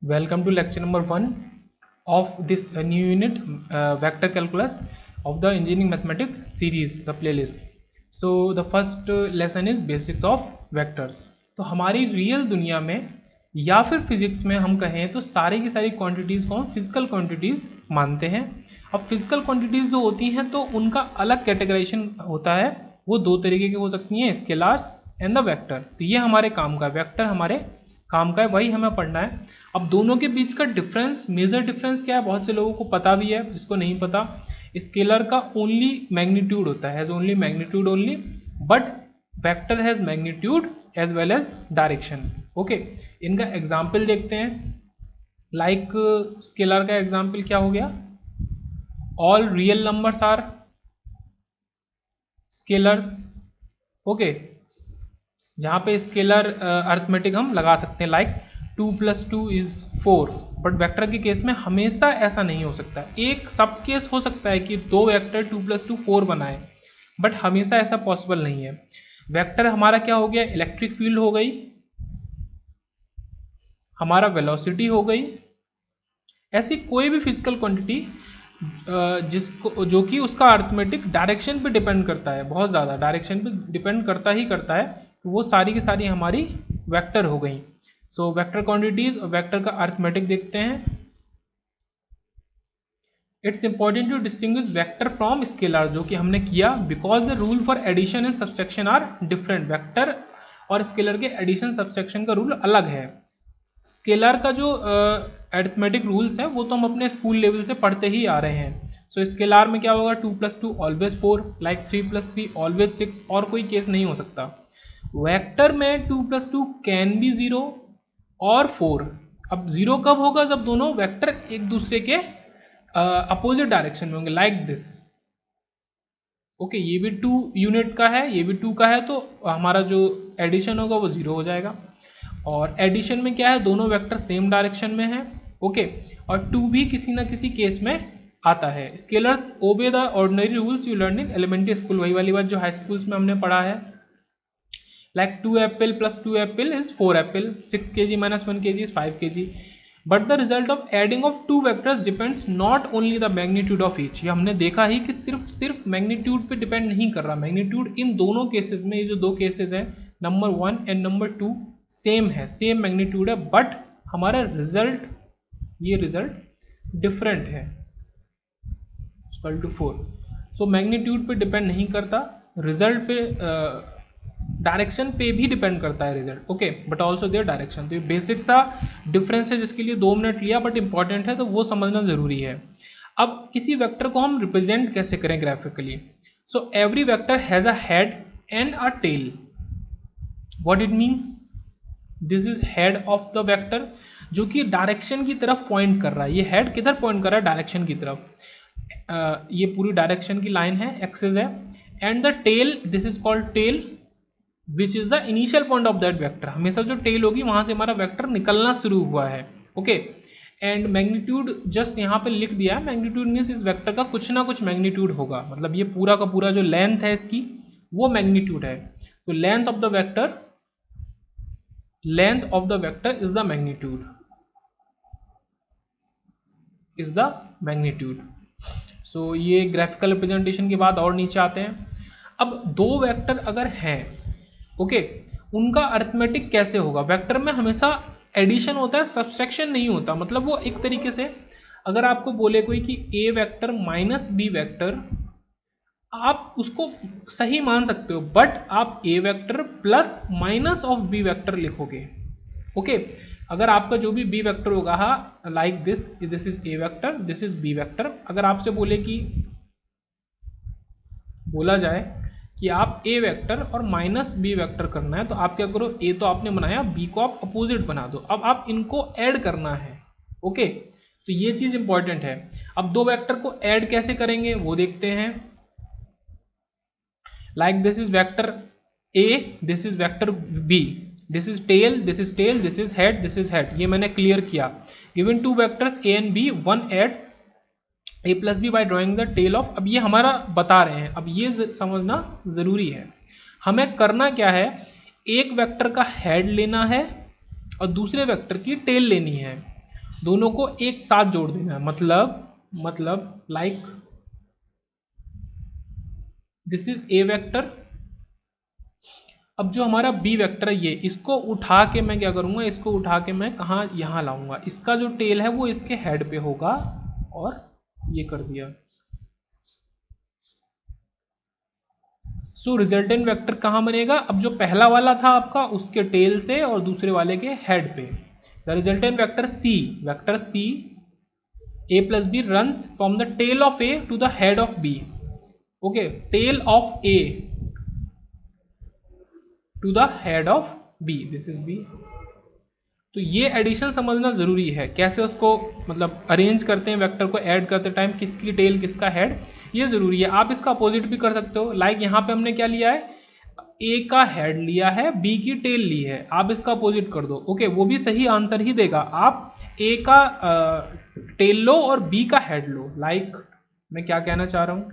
Welcome to lecture number 1 of this new unit, vector calculus of the engineering mathematics series, the playlist. So the first lesson is basics of vectors. तो हमारी real दुनिया में या फिर physics में हम कहें तो सारी की सारी क्वांटिटीज़ को हम फिजिकल क्वांटिटीज़ मानते हैं. अब फिजिकल क्वांटिटीज़ जो होती हैं तो उनका अलग कैटेगराइजेशन होता है. वो दो तरीके की हो सकती हैं, स्केलार्स एंड द वेक्टर. तो ये हमारे काम का है, वेक्टर हमारे काम का है, वही हमें पढ़ना है. अब दोनों के बीच का डिफरेंस, मेजर डिफरेंस क्या है, बहुत से लोगों को पता भी है, जिसको नहीं पता. स्केलर का ओनली मैग्नीट्यूड होता है, has only magnitude only, but vector has magnitude as well as direction. Okay, इनका एग्जाम्पल देखते हैं. लाइक स्केलर का एग्जाम्पल क्या हो गया, all real numbers are scalars. Okay, जहाँ पे स्केलर अर्थमेटिक हम लगा सकते हैं, लाइक 2 + 2 = 4. बट वेक्टर के केस में हमेशा ऐसा नहीं हो सकता. एक सब केस हो सकता है कि दो वेक्टर 2 + 2 4 बनाए, बट हमेशा ऐसा पॉसिबल नहीं है. वेक्टर हमारा क्या हो गया, इलेक्ट्रिक फील्ड हो गई, हमारा वेलोसिटी हो गई, ऐसी कोई भी फिजिकल क्वांटिटी जिसको जो कि उसका अर्थमेटिक डायरेक्शन पे डिपेंड करता है, बहुत ज़्यादा डायरेक्शन पे डिपेंड करता ही करता है, तो वो सारी की सारी हमारी वेक्टर हो गई. सो वेक्टर क्वांटिटीज और वेक्टर का अर्थमेटिक देखते हैं. It's important to distinguish vector from scalar, जो कि हमने किया, because the rule for addition and subtraction are different. Vector और स्केलर के एडिशन सब्सट्रैक्शन का रूल अलग है. स्केलर का जो अरिथमेटिक रूल्स हैं वो तो हम अपने स्कूल लेवल से पढ़ते ही आ रहे हैं. सो स्केलर में क्या होगा, 2 + 2 ऑलवेज 4, लाइक 3 + 3 ऑलवेज 6, और कोई केस नहीं हो सकता. वेक्टर में 2 + 2 कैन बी 0 और 4. अब 0 कब होगा, जब दोनों वेक्टर एक दूसरे के अपोजिट डायरेक्शन में होंगे, लाइक दिस. ओके, ये भी 2 यूनिट का है, ये भी 2 का है, तो हमारा जो एडिशन होगा वो 0 हो जाएगा. और एडिशन में क्या है, दोनों वेक्टर सेम डायरेक्शन में है. ओके, और 2 भी किसी ना किसी केस में आता है. Scalars obey the ordinary rules you learn in elementary school. वही वाली बात जो हाई स्कूल्स में हमने पढ़ा है, like 2 Apple + 2 Apple = 4 Apple, 6 kg - 1 kg = 5 kg. But the result of adding of 2 vectors depends not only the magnitude of each. ये हमने देखा ही कि सिर्फ मैग्नीट्यूड पे डिपेंड नहीं कर रहा. मैग्नीट्यूड इन दोनों केसेस में, ये जो दो केसेस हैं, नंबर 1 एंड नंबर 2, सेम है, सेम मैग्नीट्यूड है, बट हमारा रिजल्ट, ये रिजल्ट डिफरेंट है, = 4. सो मैग्नीट्यूड पे डिपेंड नहीं करता, रिजल्ट पे, डायरेक्शन पे भी डिपेंड करता है result. Okay, but also their direction. तो ये बेसिक सा डिफरेंस है, जिसके लिए 2 मिनट लिया, बट इंपॉर्टेंट है, तो वो समझना जरूरी है. अब किसी वेक्टर को हम रिप्रेजेंट कैसे करें graphically. So every vector has a head and a tail. What it means, this is head of the vector, जो कि डायरेक्शन की तरफ पॉइंट कर रहा है. ये हेड किधर पॉइंट कर रहा है, डायरेक्शन की तरफ. ये पूरी डायरेक्शन की लाइन है, एक्सिस है. And the tail, this is called tail, which is the initial point of that vector. हमेशा जो टेल होगी वहां से हमारा वेक्टर निकलना शुरू हुआ है. ओके, एंड मैग्नीट्यूड जस्ट यहाँ पे लिख दिया है. मैग्नीट्यूड मीन्स इस वेक्टर का कुछ ना कुछ मैग्नीट्यूड होगा, मतलब ये पूरा का पूरा जो लेंथ है इसकी, वो मैग्नीट्यूड है. तो length of the vector, length of the vector is the magnitude, so ये ग्राफिकल रिप्रेजेंटेशन के बाद और नीचे आते हैं. अब दो वेक्टर अगर हैं, ओके, उनका अरिथमेटिक कैसे होगा. वेक्टर में हमेशा एडिशन होता है, सब्सट्रैक्शन नहीं होता. मतलब वो एक तरीके से, अगर आपको बोले कोई कि A vector minus B vector, आप उसको सही मान सकते हो, बट आप A vector plus minus of B vector लिखोगे. ओके, अगर आपका जो भी बी वेक्टर होगा, like this is A vector, this is B vector. अगर आपसे बोला जाए कि आप ए वेक्टर और माइनस बी वेक्टर करना है, तो आप क्या करो, ए तो आपने बनाया, बी को आप अपोजिट बना दो. अब आप इनको ऐड करना है. ओके, तो ये चीज इंपॉर्टेंट है. अब दो वेक्टर को ऐड कैसे करेंगे वो देखते हैं. like this is vector a, this is vector b, this is tail, this is tail, this is head, this is head. ये मैंने क्लियर किया. given two vectors a and b, one adds a plus b by drawing the tail of. अब ये हमारा बता रहे हैं, अब ये समझना जरूरी है. हमें करना क्या है, एक वेक्टर का हेड लेना है और दूसरे वेक्टर की टेल लेनी है. दोनों को एक साथ जोड़ देना है, मतलब like this is A vector. अब जो हमारा बी वेक्टर है ये, इसको उठा के मैं क्या करूँगा, इसको उठा के मैं कहाँ, यहाँ लाऊंगा। इसका जो टेल है वो इसके हेड पे होगा, और ये कर दिया। सो रिजल्टेंट वेक्टर कहाँ बनेगा, अब जो पहला वाला था आपका उसके टेल से और दूसरे वाले के हेड पे। The resultant vector C a plus b runs from the tail of a to the head of b. Okay, tail of a to the head of b, this is b. तो ये addition समझना जरूरी है, कैसे उसको मतलब arrange करते हैं वेक्टर को ऐड करते टाइम, किसकी टेल किसका हेड, ये जरूरी है। आप इसका अपोजिट भी कर सकते हो, लाइक यहाँ पे हमने क्या लिया है, ए का हेड लिया है, बी की टेल ली है, आप इसका अपोजिट कर दो। ओके, वो भी सही आंसर ही देगा। आप ए का टेल लो और बी का हेड लो। लाइक मैं क्या कहना चाह रहा हूं,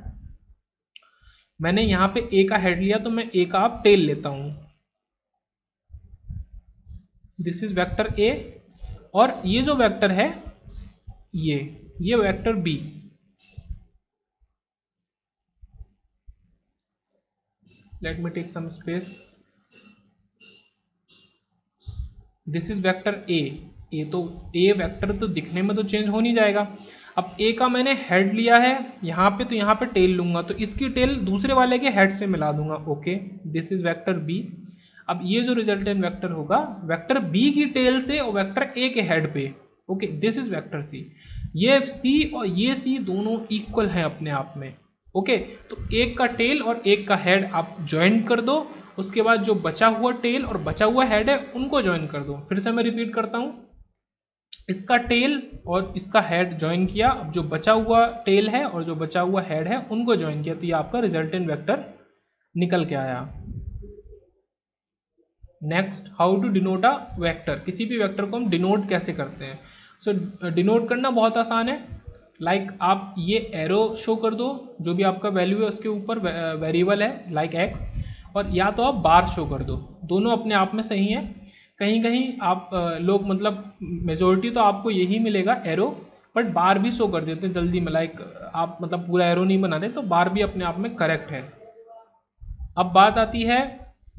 मैंने यहां पे ए का हेड लिया तो मैं ए का आप टेल लेता हूं, दिस इज वेक्टर ए, और ये जो वेक्टर है ये vector B. Let me take some space, this is vector A तो ए वेक्टर तो दिखने में तो चेंज हो नहीं जाएगा। अब ए का मैंने हेड लिया है यहाँ पे, तो यहाँ पे टेल लूंगा, तो इसकी टेल दूसरे वाले के हेड से मिला दूंगा। Okay, this is vector B. अब ये जो रिजल्टेंट वेक्टर होगा, वेक्टर बी की टेल से और वेक्टर ए के हेड पे। Okay, this is vector C. ये सी और ये सी दोनों इक्वल हैं अपने आप में। ओके, तो एक का टेल और एक का हेड आप ज्वाइन कर दो, उसके बाद जो बचा हुआ टेल और बचा हुआ हेड है उनको ज्वाइन कर दो। फिर से मैं रिपीट करता हूं, इसका टेल और इसका हेड ज्वाइन किया, अब जो बचा हुआ टेल है और जो बचा हुआ हेड है उनको ज्वाइन किया, तो ये आपका रिजल्टेंट वेक्टर निकल के आया। Next, how to denote a vector, किसी भी वेक्टर को हम डिनोट कैसे करते हैं। सो डिनोट करना बहुत आसान है। लाइक आप ये एरो शो कर दो, जो भी आपका वैल्यू है उसके ऊपर वेरिएबल है लाइक एक्स, और या तो आप बार शो कर दो, दोनों अपने आप में सही है। कहीं कहीं आप लोग मतलब मेजोरिटी तो आपको यही मिलेगा एरो, बट बार भी शो कर देते हैं जल्दी में, लाइक आप मतलब पूरा एरो नहीं बना रहे तो बार भी अपने आप में करेक्ट है। अब बात आती है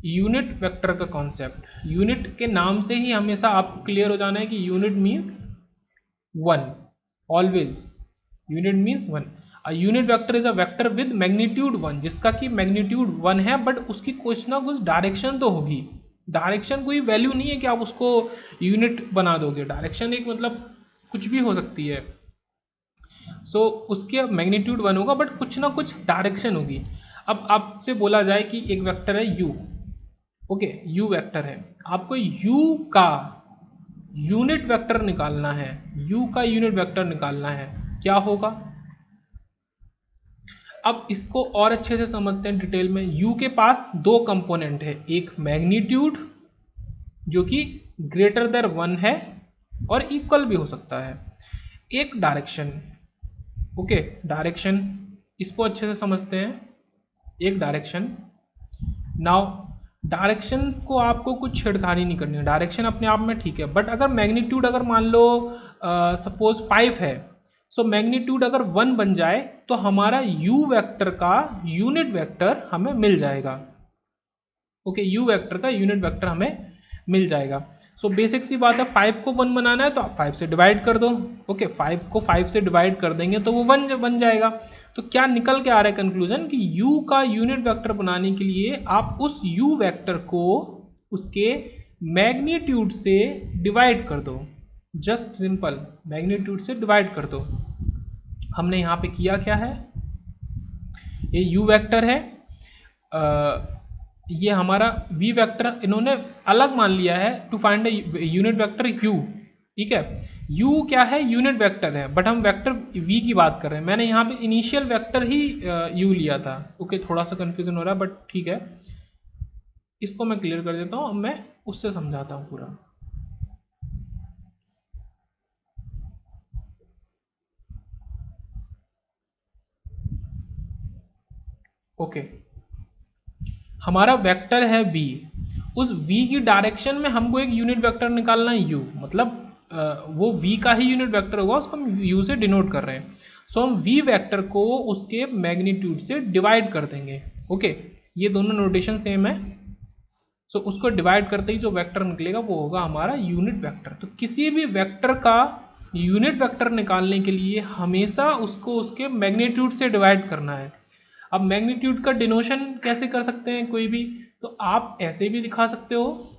यूनिट वेक्टर का कॉन्सेप्ट। यूनिट के नाम से ही हमेशा आपको क्लियर हो जाना है कि unit means one, always unit means one. A unit vector is a vector with magnitude one, जिसका कि मैग्नीट्यूड वन है, बट उसकी कुछ ना कुछ डायरेक्शन तो होगी। डायरेक्शन कोई वैल्यू नहीं है कि आप उसको यूनिट बना दोगे, डायरेक्शन एक मतलब कुछ भी हो सकती है। सो उसके मैग्नीट्यूड वन होगा, बट कुछ ना कुछ डायरेक्शन होगी। अब आपसे बोला जाए कि एक वेक्टर है यू, ओके, यू वेक्टर है, आपको यू का यूनिट वेक्टर निकालना है, यू का यूनिट वेक्टर निकालना है, क्या होगा। अब इसको और अच्छे से समझते हैं डिटेल में। यू के पास दो कंपोनेंट है, एक मैग्नीट्यूड जो कि ग्रेटर देन वन है और इक्वल भी हो सकता है, एक डायरेक्शन। ओके, डायरेक्शन, इसको अच्छे से समझते हैं, एक डायरेक्शन। नाउ डायरेक्शन को आपको कुछ छेड़खानी नहीं करनी है, डायरेक्शन अपने आप में ठीक है, बट अगर मैग्नीट्यूड अगर मान लो सपोज 5 है, सो मैग्नीट्यूड अगर 1 बन जाए तो हमारा यू वेक्टर का यूनिट वेक्टर हमें मिल जाएगा। ओके, यू वेक्टर का यूनिट वेक्टर हमें मिल जाएगा। सो बेसिक सी बात है, 5 को 1 बनाना है तो आप 5 से डिवाइड कर दो। ओके, 5 को 5 से डिवाइड कर देंगे तो वो 1 बन जाएगा। तो क्या निकल के आ रहा है कंक्लूजन कि u का यूनिट वेक्टर बनाने के लिए आप उस u वेक्टर को उसके मैग्नीट्यूड से डिवाइड कर दो, जस्ट सिंपल मैग्नीट्यूड से डिवाइड कर दो। हमने यहाँ पे किया क्या है, ये u वेक्टर है, ये हमारा v वेक्टर इन्होंने अलग मान लिया है to find unit vector u, ठीक है। u क्या है, यूनिट वेक्टर है, बट हम वेक्टर v की बात कर रहे हैं। मैंने यहाँ पे इनिशियल वेक्टर ही u लिया था। ओके, थोड़ा सा कंफ्यूजन हो रहा है बट ठीक है, इसको मैं क्लियर कर देता हूँ, अब मैं उससे समझाता हूँ पूरा। ओके, हमारा वेक्टर है v, उस v की डायरेक्शन में हमको एक यूनिट वेक्टर निकालना है u, मतलब वो v का ही यूनिट वेक्टर होगा, उसको हम u से डिनोट कर रहे हैं। सो हम v वेक्टर को उसके मैग्नीट्यूड से डिवाइड कर देंगे। ओके, ये दोनों नोटेशन सेम है। सो उसको डिवाइड करते ही जो वेक्टर निकलेगा वो होगा हमारा यूनिट वेक्टर। तो किसी भी वेक्टर का यूनिट वेक्टर निकालने के लिए हमेशा उसको उसके मैग्नीट्यूड से डिवाइड करना है। अब मैग्नीट्यूड का डिनोशन कैसे कर सकते हैं कोई भी, तो आप ऐसे भी दिखा सकते हो,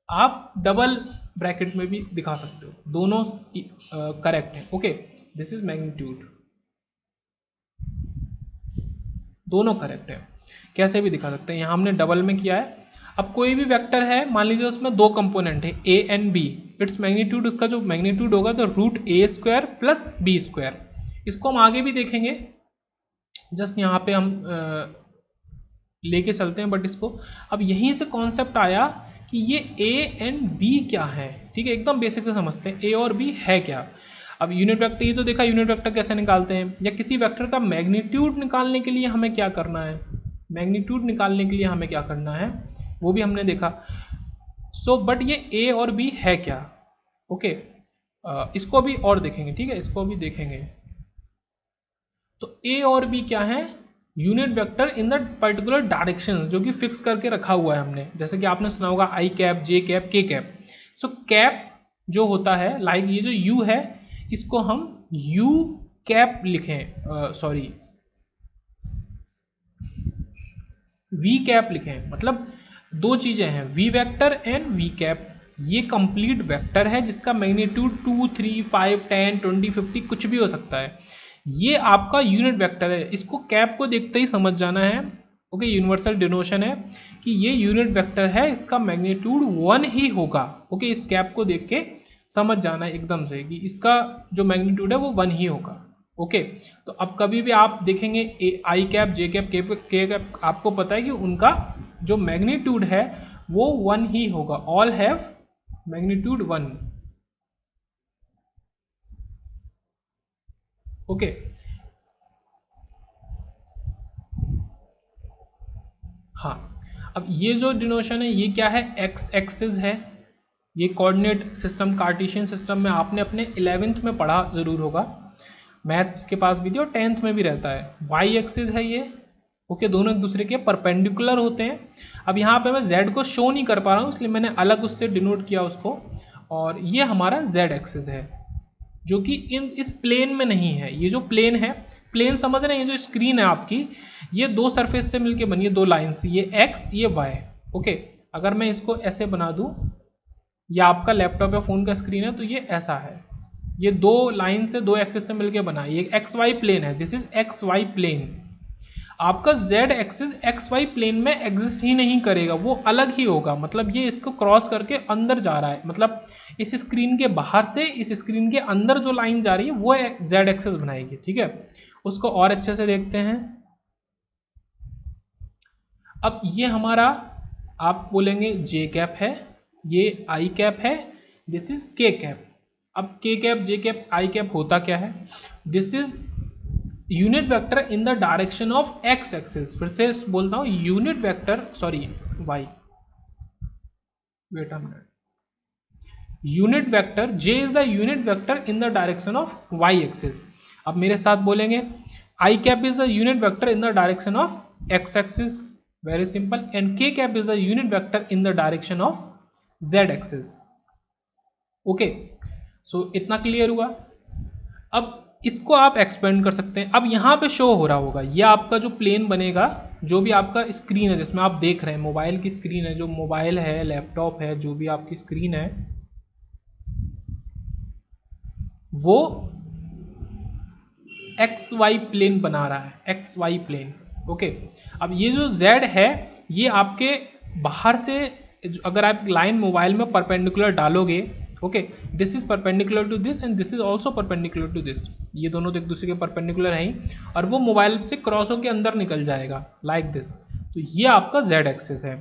आप डबल ब्रैकेट में भी दिखा सकते हो, दोनों करेक्ट है। ओके, दिस इज मैग्नीट्यूड, दोनों करेक्ट है, कैसे भी दिखा सकते हैं। यहाँ हमने डबल में किया है। अब कोई भी वेक्टर है, मान लीजिए उसमें दो कंपोनेंट है a and b, its magnitude, उसका जो मैग्नीट्यूड होगा तो √a² प्लस b²। इसको हम आगे भी देखेंगे, जस्ट यहाँ पे हम लेके चलते हैं। बट इसको अब यहीं से कॉन्सेप्ट आया कि ये a एंड b क्या है। ठीक है, एकदम बेसिक से समझते हैं a और b है क्या। अब यूनिट वेक्टर, ये तो देखा यूनिट वेक्टर कैसे निकालते हैं, या किसी वेक्टर का मैग्नीट्यूड निकालने के लिए हमें क्या करना है, मैग्नीट्यूड निकालने के लिए हमें क्या करना है वो भी हमने देखा। सो बट ये a और b है क्या। ओके, इसको भी और देखेंगे। ठीक है, इसको भी देखेंगे। तो a और b क्या है, unit vector in the particular direction, जो कि फिक्स करके रखा हुआ है हमने, जैसे कि आपने सुना होगा i cap, j cap, k cap. So cap जो होता है, लाइक ये जो u है, इसको हम u कैप लिखें, सॉरी v कैप लिखें। मतलब दो चीजें हैं, v vector and v cap. ये कंप्लीट वेक्टर है जिसका मैग्नीट्यूड 2, 3, 5, 10, 20, 50 कुछ भी हो सकता है। ये आपका यूनिट वेक्टर है, इसको कैप को देखते ही समझ जाना है। ओके, यूनिवर्सल डिनोशन है कि ये यूनिट वेक्टर है, इसका मैग्नीट्यूड 1 ही होगा। ओके, इस कैप को देख के समझ जाना है एकदम से कि इसका जो मैग्नीट्यूड है वो 1 ही होगा। ओके, तो अब कभी भी आप देखेंगे आई cap, J cap, K cap, आपको पता है कि उनका जो मैग्नीट्यूड है वो 1 ही होगा। All have magnitude 1। ओके, हाँ, अब ये जो डिनोशन है ये क्या है, एक्स एक्सिस है। ये कोऑर्डिनेट सिस्टम, कार्टेशियन सिस्टम में आपने अपने 11th में पढ़ा जरूर होगा, मैथ्स के पास भी थी और 10th में भी रहता है। वाई एक्सिस है ये। ओके, दोनों एक दूसरे के परपेंडिकुलर होते हैं। अब यहाँ पे मैं z को शो नहीं कर पा रहा हूँ, इसलिए मैंने अलग उससे डिनोट किया उसको। और ये हमारा z एक्सिस है जो कि इस प्लेन में नहीं है। ये जो प्लेन है, प्लेन समझ रहे हैं, ये जो स्क्रीन है आपकी, ये दो सरफेस से मिलकर बनी है, दो लाइन से, ये x ये y। ओके, अगर मैं इसको ऐसे बना दूं, या आपका लैपटॉप या फोन का स्क्रीन है तो ये ऐसा है, ये दो लाइन से, दो एक्सिस से मिलकर बना है, ये एक्स वाई प्लेन है, this is X Y plane. आपका z axis X Y plane में एग्जिस्ट ही नहीं करेगा, वो अलग ही होगा। मतलब ये इसको क्रॉस करके अंदर जा रहा है, मतलब इस स्क्रीन के बाहर से इस स्क्रीन के अंदर जो लाइन जा रही है वो z एक्सिस बनाएगी। ठीक है, उसको और अच्छे से देखते हैं। अब ये हमारा, आप बोलेंगे j कैप है, ये i कैप है, दिस इज k कैप। अब k cap, j cap, i cap होता क्या है, this is unit vector in the direction of x axis. फिर से बोलता हूं, unit vector, sorry y, wait a minute, unit vector j is the unit vector in the direction of y axis. अब मेरे साथ बोलेंगे, i cap is the unit vector in the direction of x axis, very simple, and k cap is the unit vector in the direction of z axis. Okay, so इतना clear हुआ। अब इसको आप expand कर सकते हैं। अब यहाँ पे शो हो रहा होगा, ये आपका जो प्लेन बनेगा, जो भी आपका स्क्रीन है जिसमें आप देख रहे हैं, मोबाइल की स्क्रीन है, जो मोबाइल है, लैपटॉप है, जो भी आपकी स्क्रीन है, वो एक्स वाई प्लेन बना रहा है, एक्स वाई प्लेन। ओके, अब ये जो z है, ये आपके बाहर से, अगर आप लाइन मोबाइल में परपेंडिकुलर डालोगे, okay, this is perpendicular to this and this is also perpendicular to this, ये दोनों तो एक दूसरे के परपेंडिकुलर हैं ही, और वो मोबाइल से क्रॉस होकर अंदर निकल जाएगा लाइक दिस। तो ये आपका z एक्सिस है।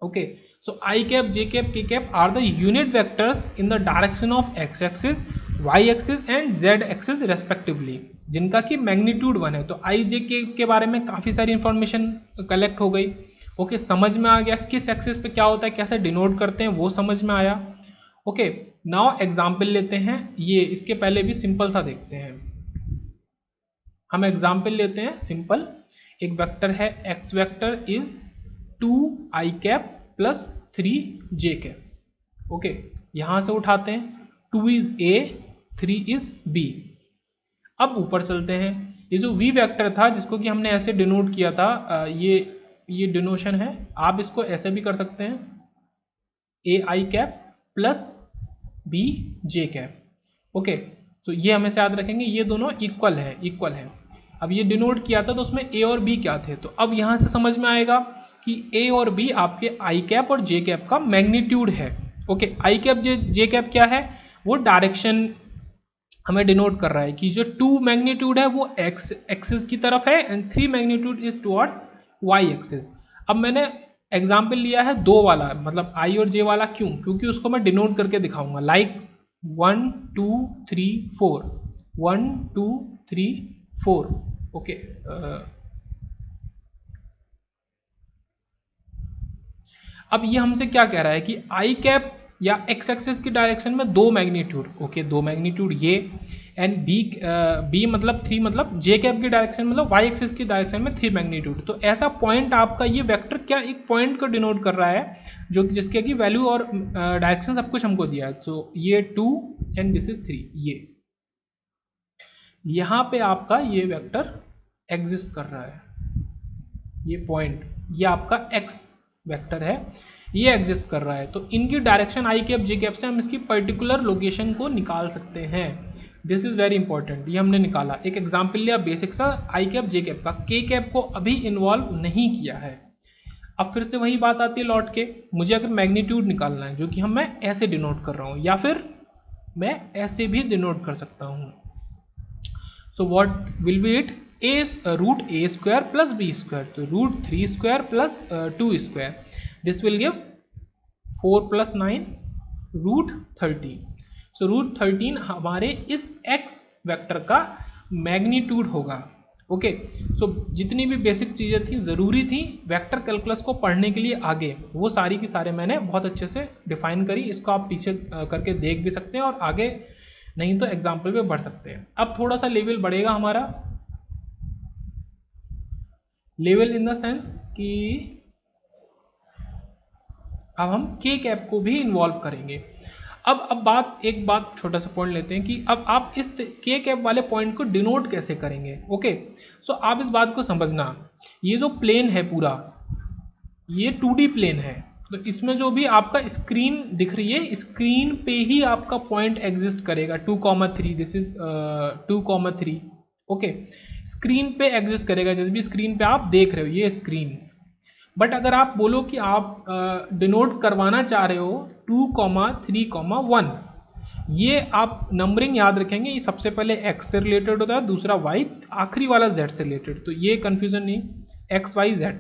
Okay, so I cap, J cap, K cap are the unit vectors in the direction of X axis, Y axis and Z axis respectively, जिनका कि मैग्नीट्यूड 1 है। तो आई जे के बारे में काफ़ी सारी इंफॉर्मेशन कलेक्ट हो गई। ओके, समझ में आ गया किस एक्सिस पे क्या होता है, कैसे डिनोट करते हैं, वो समझ में आया। ओके, नाउ एग्जाम्पल लेते हैं। ये इसके पहले भी सिंपल सा देखते हैं। हम एग्जाम्पल लेते हैं सिंपल। एक वेक्टर है x vector is 2i cap plus 3j cap. Okay, यहां से उठाते हैं 2 इज ए 3 इज बी। अब ऊपर चलते हैं। ये जो v वेक्टर था जिसको कि हमने ऐसे डिनोट किया था, ये डिनोशन है। आप इसको ऐसे भी कर सकते हैं, A I cap plus B J cap. Okay, तो ये हमेशा याद रखेंगे, ये दोनों इक्वल है। अब ये डिनोट किया था तो उसमें ए और बी क्या थे, तो अब यहाँ से समझ में आएगा कि ए और बी आपके आई कैप और जे कैप का मैग्नीट्यूड है। ओके, आई कैप जे कैप क्या है, वो डायरेक्शन हमें डिनोट कर रहा है कि जो 2 मैग्नीट्यूड है वो एक्स एक्सिस की तरफ है and 3 magnitude is towards Y axis. अब मैंने एग्जाम्पल लिया है 2 वाला, मतलब आई और जे वाला, क्यों? क्योंकि उसको मैं डिनोट करके दिखाऊंगा, लाइक 1 2 3 4 1 2 3 4। ओके, अब ये हमसे क्या कह रहा है कि आई कैप या एक्स एक्सिस की डायरेक्शन में 2 मैग्नीट्यूड, ओके 2 मैग्नीट्यूड ये, एंड बी मतलब 3, मतलब जे कैप की डायरेक्शन मतलब वाई एक्सिस की डायरेक्शन में 3 मैग्नीट्यूड। तो ऐसा पॉइंट आपका ये वेक्टर क्या एक पॉइंट को डिनोट कर रहा है जो जिसके की वैल्यू और डायरेक्शन सब कुछ हमको दिया है। तो ये 2 एंड दिस इज 3, ये यहाँ पे आपका ये वेक्टर एग्जिस्ट कर रहा है। ये पॉइंट, ये आपका एक्स वेक्टर है, ये एग्जिस्ट कर रहा है। तो इनकी direction I cap J cap से हम इसकी पर्टिकुलर लोकेशन को निकाल सकते हैं। दिस इज वेरी इंपॉर्टेंट, ये हमने निकाला। एक एग्जाम्पल लिया बेसिक सा आई कैप जे कैप का, के कैप को अभी इन्वॉल्व नहीं किया है। अब फिर से वही बात आती है लौट के, मुझे अगर मैग्नीट्यूड निकालना है जो कि मैं ऐसे डिनोट कर रहा हूँ, या फिर मैं ऐसे भी डिनोट कर सकता हूँ। So what will be it, A root A square plus B square, तो root 3 square plus 2 square, this will give 4 plus 9 root 13। So root 13 हमारे इस एक्स वेक्टर का मैग्नीट्यूड होगा। ओके, सो जितनी भी बेसिक चीज़ें थी ज़रूरी थी वेक्टर कैलकुलस को पढ़ने के लिए आगे, वो सारी की सारे मैंने बहुत अच्छे से डिफाइन करी। इसको आप पीछे करके देख भी सकते हैं और आगे नहीं तो एग्जाम्पल पे बढ़ सकते हैं। अब थोड़ा सा लेवल बढ़ेगा हमारा, लेवल इन द सेंस कि अब हम के कैप को भी इन्वॉल्व करेंगे। अब एक बात छोटा सा पॉइंट लेते हैं कि अब आप इस के कैप वाले पॉइंट को डिनोट कैसे करेंगे। ओके, सो आप इस बात को समझना, ये जो प्लेन है पूरा, ये 2D प्लेन है। तो इसमें जो भी आपका स्क्रीन दिख रही है, स्क्रीन पे ही आपका पॉइंट एग्जिस्ट करेगा 2,3, दिस इज 2,3। ओके, स्क्रीन पे एग्जिस्ट करेगा, जिस भी स्क्रीन पे आप देख रहे हो ये स्क्रीन। बट अगर आप बोलो कि आप डिनोट करवाना चाह रहे हो 2,3,1, ये आप नंबरिंग याद रखेंगे, ये सबसे पहले x से रिलेटेड होता है, दूसरा y, आखिरी वाला z से रिलेटेड। तो ये कन्फ्यूजन नहीं, x y z।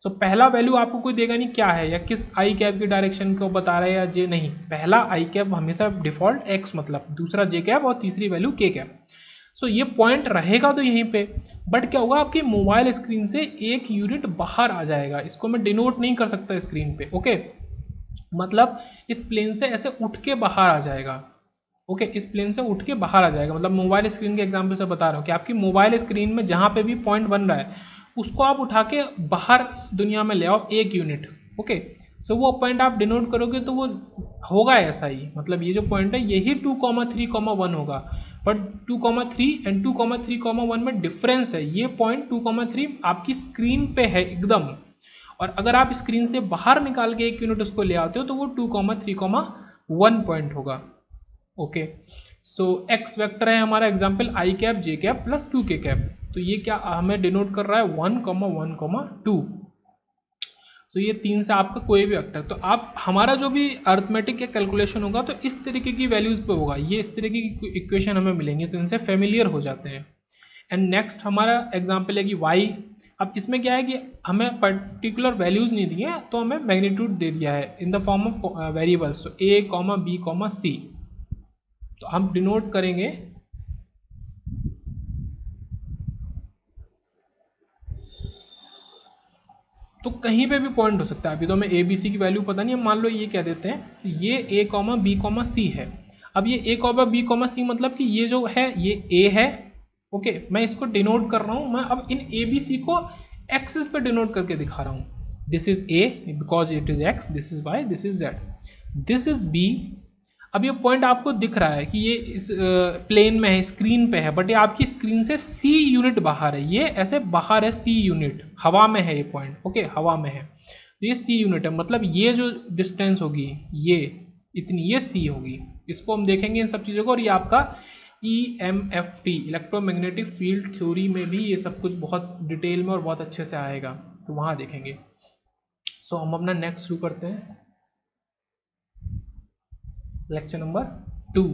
सो पहला वैल्यू आपको कोई देगा नहीं क्या है, या किस आई कैप की डायरेक्शन को बता रहा है या जे, नहीं, पहला आई कैप हमेशा डिफॉल्ट x, मतलब दूसरा जे कैप और तीसरी वैल्यू के कैप। सो ये पॉइंट रहेगा तो यहीं पे, बट क्या होगा आपकी मोबाइल स्क्रीन से एक यूनिट बाहर आ जाएगा, इसको मैं डिनोट नहीं कर सकता स्क्रीन पे। ओके, मतलब इस प्लेन से ऐसे उठ के बाहर आ जाएगा। ओके, इस प्लेन से उठ के बाहर आ जाएगा, मतलब मोबाइल स्क्रीन के एग्जाम्पल से बता रहा हूँ कि आपकी मोबाइल स्क्रीन में जहाँ पे भी पॉइंट बन रहा है उसको आप उठा के बाहर दुनिया में ले आओ एक यूनिट। ओके, सो वो पॉइंट आप डिनोट करोगे तो वो होगा ऐसा ही, मतलब ये जो पॉइंट है यही 2,3,1 होगा। बट 2,3 एंड 2,3,1 में डिफरेंस है, ये पॉइंट 2,3 आपकी स्क्रीन पे है एकदम, और अगर आप स्क्रीन से बाहर निकाल के एक यूनिट उसको ले आते हो तो वो 2,3,1 पॉइंट होगा। ओके, सो एक्स वेक्टर है हमारा example I cap J cap plus 2 के कैप। तो ये क्या हमें डिनोट कर रहा है 1,1,2। तो ये 3 से आपका कोई भी वेक्टर, तो आप हमारा जो भी अर्थमेटिक या कैलकुलेशन होगा तो इस तरीके की वैल्यूज पे होगा, ये इस तरीके की इक्वेशन हमें मिलेंगे, तो इनसे फेमिलियर हो जाते हैं। एंड नेक्स्ट हमारा एग्जाम्पल है कि वाई। अब इसमें क्या है कि हमें पर्टिकुलर वैल्यूज नहीं दी है, तो हमें मैग्नीट्यूड दे दिया है in the form of variables, तो ए कॉमा बी कॉमा सी। तो हम डिनोट करेंगे तो कहीं पे भी पॉइंट हो सकता है। अभी तो हमें ए बी सी की वैल्यू पता नहीं है, मान लो ये कह देते हैं ये ए कॉमा बी कॉमा सी है। अब ये ए कॉमा बी कॉमा सी मतलब कि ये जो है ये ए है, ओके, मैं इसको डिनोट कर रहा हूँ, मैं अब इन ए बी सी को एक्सिस पे डिनोट करके दिखा रहा हूँ। This is A because it is X, this is Y, this is Z, this is B. अब ये पॉइंट आपको दिख रहा है कि ये इस प्लेन में है, स्क्रीन पे है, बट ये आपकी स्क्रीन से सी यूनिट बाहर है, ये ऐसे बाहर है, सी यूनिट हवा में है ये पॉइंट, ओके, हवा में है, तो ये सी यूनिट है, मतलब ये जो डिस्टेंस होगी ये इतनी, ये सी होगी। इसको हम देखेंगे इन सब चीज़ों को, और ये आपका EMFT इलेक्ट्रोमैग्नेटिक फील्ड थ्योरी में भी ये सब कुछ बहुत डिटेल में और बहुत अच्छे से आएगा, तो वहाँ देखेंगे। सो हम अपना नेक्स्ट शुरू करते हैं, लेक्चर नंबर 2।